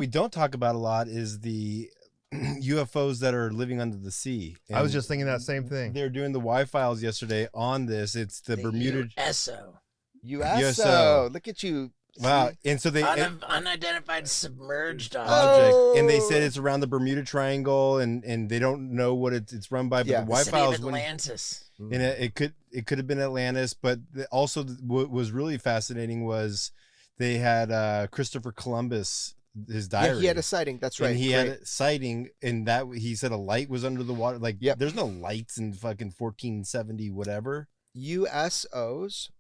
we don't talk about a lot is the UFOs that are living under the sea. I was just thinking that same thing. They're doing the Y-Files yesterday on this. It's the Bermuda USO. USO. Look at you. Wow. See? And so they Unidentified submerged object. Oh. And they said it's around the Bermuda Triangle, and they don't know what it's run by. But Yeah. the The city Y-Files, of Atlantis. and it could have been Atlantis. But also what was really fascinating was they had Christopher Columbus, his diary. Yeah, he had a sighting. That's right. And he had a sighting, and that he said a light was under the water. Like, Yep. There's no lights in fucking 1470 whatever. USOs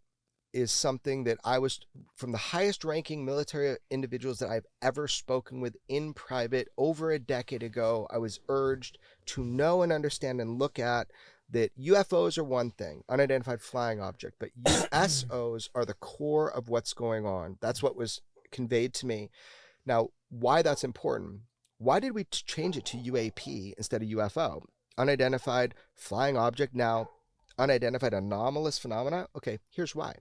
is something that I was, from the highest ranking military individuals that I've ever spoken with in private over a decade ago, I was urged to know and understand and look at that UFOs are one thing, unidentified flying object, but USOs are the core of what's going on. That's what was conveyed to me. Now, why that's important? Why did we change it to UAP instead of UFO? Unidentified flying object, now unidentified anomalous phenomena. Okay, here's why.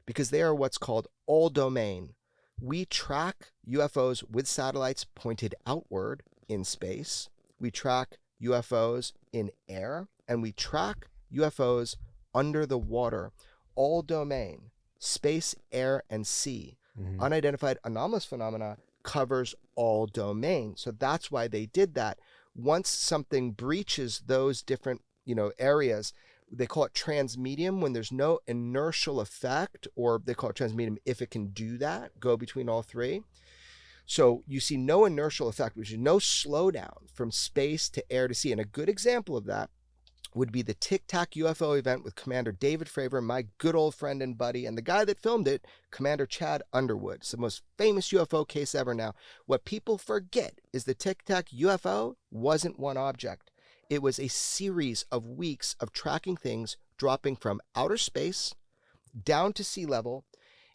Because they are what's called all domain. We track UFOs with satellites pointed outward in space. We track UFOs in air, and we track UFOs under the water. All domain, space, air, and sea. Mm-hmm. Unidentified anomalous phenomena covers all domain. So that's why they did that. Once something breaches those different, areas, they call it transmedium when there's no inertial effect, or they call it transmedium if it can do that, go between all three. So you see no inertial effect, which is no slowdown from space to air to sea. And a good example of that would be the Tic Tac UFO event with Commander David Fravor, my good old friend and buddy, and the guy that filmed it, Commander Chad Underwood. It's the most famous UFO case ever now. What people forget is the Tic Tac UFO wasn't one object. It was a series of weeks of tracking things dropping from outer space down to sea level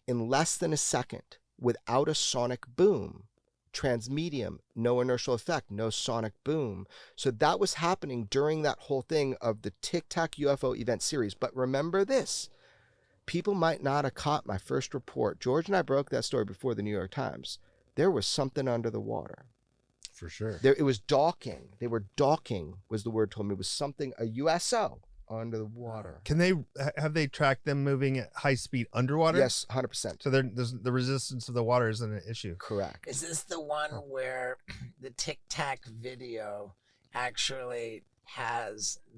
in less than a second without a sonic boom. Transmedium, no inertial effect, no sonic boom. So that was happening during that whole thing of the Tic Tac UFO event series. But remember this, people might not have caught my first report. George and I broke that story before the New York Times. There was something under the water. For sure. It was docking. They were docking was the word told me. It was something, a USO under the water. Have they tracked them moving at high speed underwater? Yes, 100%. So the resistance of the water isn't an issue. Correct. Is this the one where the Tic Tac video actually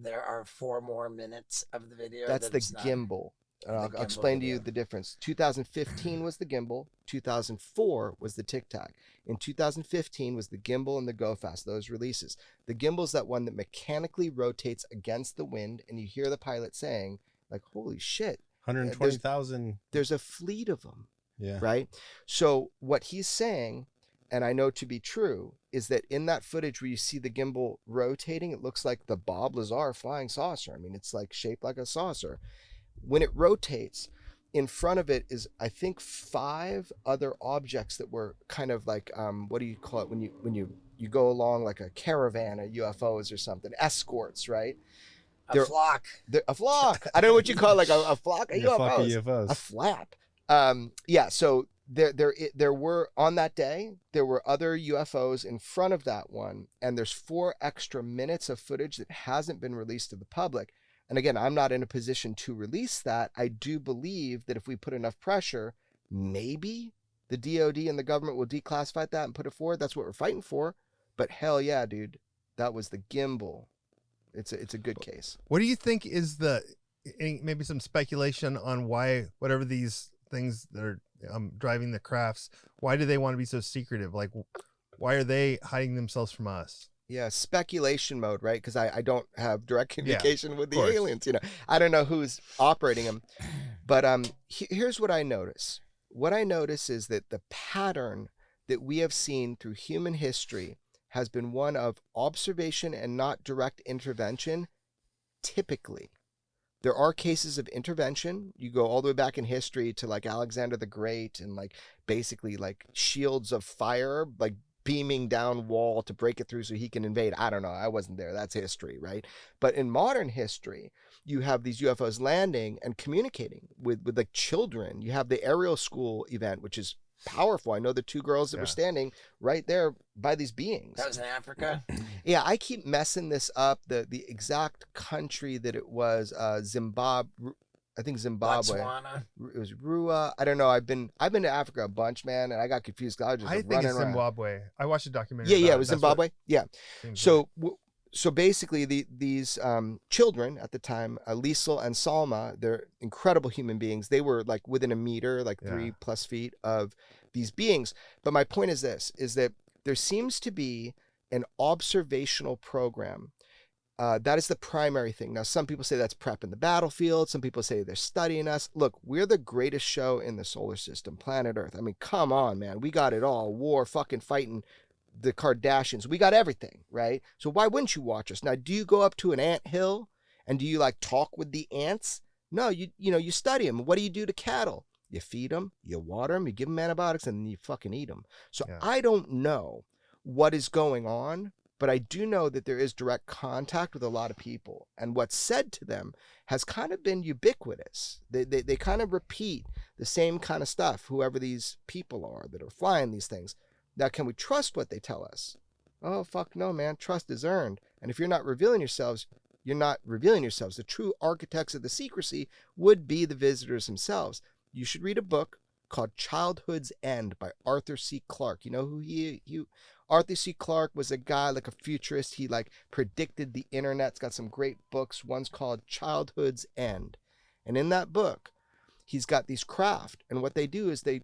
there are 4 more minutes of the video? That's the gimbal. I'll gimbal explain to you video. the difference. 2015 was the gimbal. 2004 was the Tic Tac. In 2015 was the gimbal and the Go Fast, those releases. The gimbal is that one that mechanically rotates against the wind, and you hear the pilot saying, like, holy shit. 120,000. There's a fleet of them. Yeah. Right? So what he's saying, and I know to be true, is that in that footage where you see the gimbal rotating, it looks like the Bob Lazar flying saucer. I mean, it's like shaped like a saucer. When it rotates, in front of it is, I think, 5 other objects that were kind of like, what do you call it when you go along like a caravan of UFOs or something, escorts, right? A flock. A flock. I don't know what you call it, like a flock of Yeah, UFOs. flock of UFOs. A flap. Yeah. So there were, on that day, there were other UFOs in front of that one, and there's 4 extra minutes of footage that hasn't been released to the public. And again, I'm not in a position to release that. I do believe that if we put enough pressure, maybe the DOD and the government will declassify that and put it forward. That's what we're fighting for. But hell yeah, dude, that was the gimbal. It's a good case. What do you think is maybe some speculation on why, whatever these things that are driving the crafts, why do they want to be so secretive? Like, why are they hiding themselves from us? Yeah, speculation mode, right? Because I don't have direct communication with the course. aliens. I don't know who's operating them. But here's what I notice. What I notice is that the pattern that we have seen through human history has been one of observation and not direct intervention, typically. There are cases of intervention. You go all the way back in history to like Alexander the Great and like basically like shields of fire, like beaming down wall to break it through so he can invade. I don't know. I wasn't there. That's history, right? But in modern history, you have these UFOs landing and communicating with like children. You have the aerial school event, which is powerful. I know the 2 girls that were standing right there by these beings. That was in Africa? Yeah, I keep messing this up. The exact country that it was, Zimbabwe. I think Zimbabwe. Botswana. It was Rua. I don't know. I've been to Africa a bunch, man, and I got confused. I was just I like, think running it's around. Zimbabwe. I watched a documentary. Yeah, about it was That's Zimbabwe. Yeah. seems So basically, these children at the time, Liesel and Salma, they're incredible human beings. They were like within a meter, like 3+ feet of these beings. But my point is this: is that there seems to be an observational program. That is the primary thing. Now, some people say that's prep in the battlefield. Some people say they're studying us. Look, we're the greatest show in the solar system, planet Earth. I mean, come on, man. We got it all. War, fucking fighting the Kardashians. We got everything, right? So why wouldn't you watch us? Now, do you go up to an ant hill and do you like talk with the ants? No, you study them. What do you do to cattle? You feed them, you water them, you give them antibiotics, and then you fucking eat them. So I don't know what is going on, but I do know that there is direct contact with a lot of people. And what's said to them has kind of been ubiquitous. They kind of repeat the same kind of stuff, whoever these people are that are flying these things. Now, can we trust what they tell us? Oh, fuck no, man. Trust is earned. And if you're not revealing yourselves, you're not revealing yourselves. The true architects of the secrecy would be the visitors themselves. You should read a book called Childhood's End by Arthur C. Clarke. You know who he Arthur C. Clarke was a guy, like a futurist. He like predicted the internet. It's got some great books. One's called Childhood's End. And in that book, he's got these craft. And what they do is they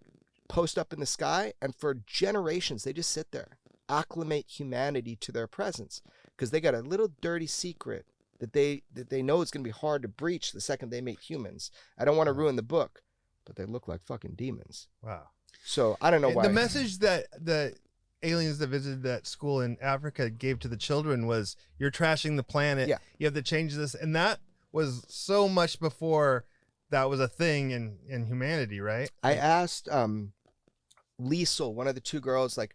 post up in the sky, and for generations, they just sit there, acclimate humanity to their presence, because they got a little dirty secret that they know it's going to be hard to breach the second they meet humans. I don't want to ruin the book, but they look like fucking demons. Wow. So I don't know why. The message that the aliens that visited that school in Africa gave to the children was, you're trashing the planet. Yeah. You have to change this. And that was so much before that was a thing in humanity, right? I asked Liesel, one of the 2 girls, like,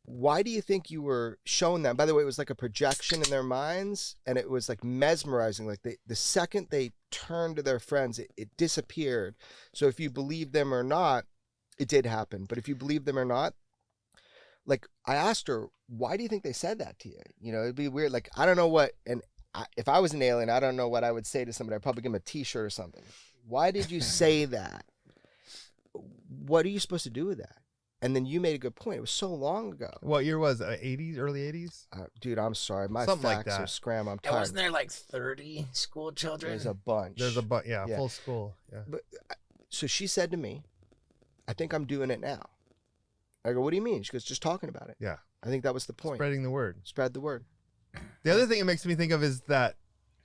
why do you think you were shown that? By the way, it was like a projection in their minds, and it was like mesmerizing. Like the second they turned to their friends, it disappeared. So if you believe them or not, it did happen. But if you believe them or not, like, I asked her, why do you think they said that to you? You know, it'd be weird. Like, I don't know what, and if I was an alien, I don't know what I would say to somebody. I'd probably give them a t-shirt or something. Why did you say that? What are you supposed to do with that? And then you made a good point. It was so long ago. What year was it? 80s, early 80s? Dude, I'm sorry. My Something like facts that. are scram. I'm And tired. wasn't there like 30 school children? There's a bunch. There's a full school. Yeah. But so she said to me, I think I'm doing it now. I go, what do you mean? She goes, just talking about it. Yeah. I think that was the point. Spreading the word. Spread the word. The other thing it makes me think of is that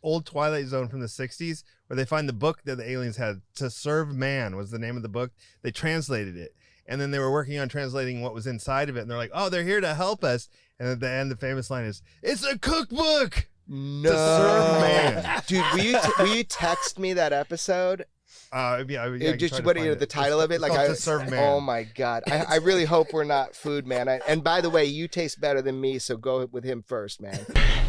old Twilight Zone from the 60s where they find the book that the aliens had. To Serve Man was the name of the book. They translated it. And then they were working on translating what was inside of it. And they're like, oh, they're here to help us. And at the end, the famous line is, it's a cookbook. No. To Serve Man. Dude, will you text me that episode? Just what the title of it? Like, To Serve Man. Oh my God. I really hope we're not food, man. And by the way, you taste better than me, so go with him first, man.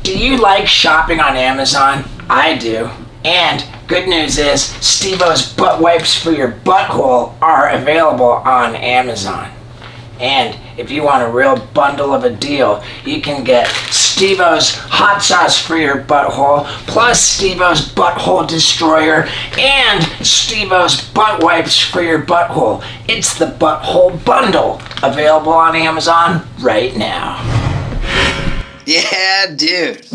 Do you like shopping on Amazon? I do. And good news is, Steve-O's butt wipes for your butthole are available on Amazon. And if you want a real bundle of a deal, you can get Steve-O's hot sauce for your butthole, plus Steve-O's butthole destroyer, and Steve-O's butt wipes for your butthole. It's the butthole bundle, available on Amazon right now. Yeah, dude.